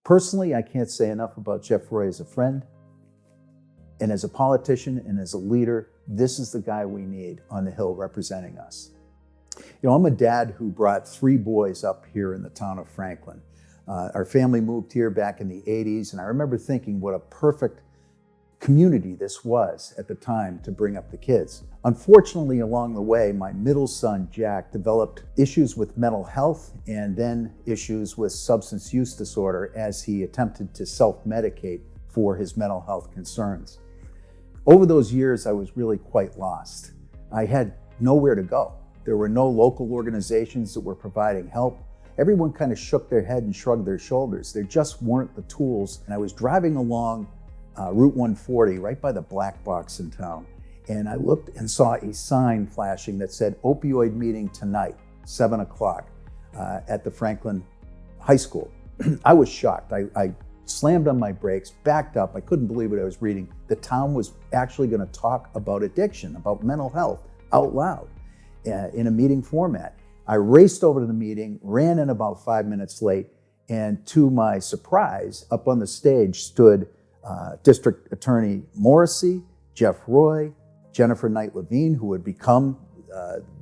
Personally, I can't say enough about Jeff Roy as a friend, and as a politician and as a leader. This is the guy we need on the Hill representing us. I'm a dad who brought 3 boys up here in the town of Franklin. Our family moved here back in the 80s, and I remember thinking what a perfect community this was at the time to bring up the kids. Unfortunately, along the way, my middle son, Jack, developed issues with mental health and then issues with substance use disorder as he attempted to self-medicate for his mental health concerns. Over those years, I was really quite lost. I had nowhere to go. There were no local organizations that were providing help. Everyone kind of shook their head and shrugged their shoulders. There just weren't the tools. And I was driving along Route 140 right by the black box in town. And I looked and saw a sign flashing that said opioid meeting tonight, 7 o'clock at the Franklin High School. I was shocked. I slammed on my brakes, backed up. I couldn't believe what I was reading. The town was actually going to talk about addiction, about mental health out loud in a meeting format. I raced over to the meeting, ran in about 5 minutes late, and to my surprise, up on the stage stood District Attorney Morrissey, Jeff Roy, Jennifer Knight Levine, who had become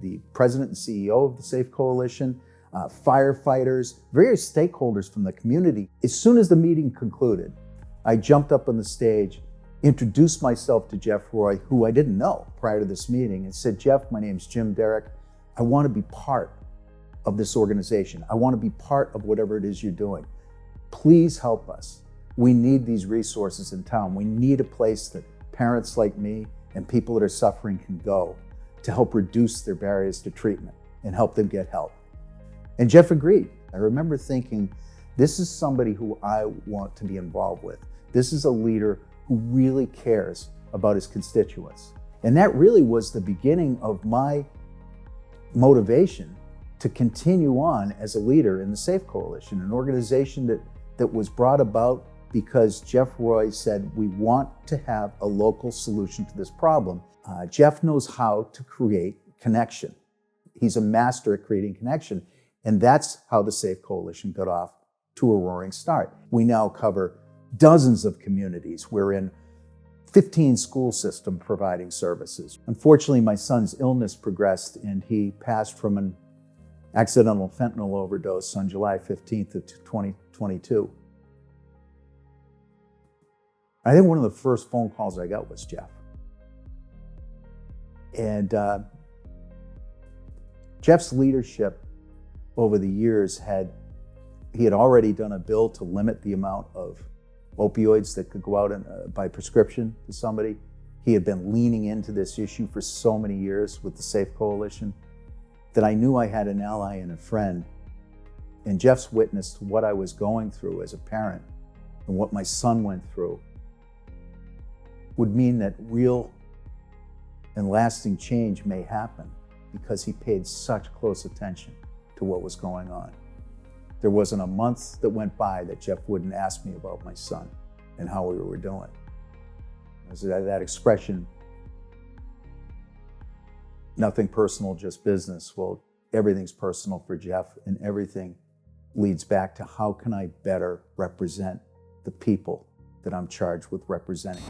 the president and CEO of the Safe Coalition, firefighters, various stakeholders from the community. As soon as the meeting concluded, I jumped up on the stage, introduced myself to Jeff Roy, who I didn't know prior to this meeting, and said, "Jeff, my name's Jim Derick. I want to be part of this organization. I want to be part of whatever it is you're doing. Please help us. We need these resources in town. We need a place that parents like me and people that are suffering can go to help reduce their barriers to treatment and help them get help." And Jeff agreed. I remember thinking, this is somebody who I want to be involved with. This is a leader who really cares about his constituents. And that really was the beginning of my motivation to continue on as a leader in the Safe Coalition, an organization that was brought about because Jeff Roy said, we want to have a local solution to this problem. Jeff knows how to create connection. He's a master at creating connection. And that's how the Safe Coalition got off to a roaring start. We now cover dozens of communities. We're in 15 school systems providing services. Unfortunately, my son's illness progressed and he passed from an accidental fentanyl overdose on July 15th of 2022. I think one of the first phone calls I got was Jeff. And Jeff's leadership over the years he had already done a bill to limit the amount of opioids that could go out by prescription to somebody. He had been leaning into this issue for so many years with the Safe Coalition that I knew I had an ally and a friend. And Jeff's witness to what I was going through as a parent and what my son went through would mean that real and lasting change may happen because he paid such close attention to what was going on. There wasn't a month that went by that Jeff wouldn't ask me about my son and how we were doing. That expression, nothing personal, just business. Well, everything's personal for Jeff, and everything leads back to how can I better represent the people that I'm charged with representing.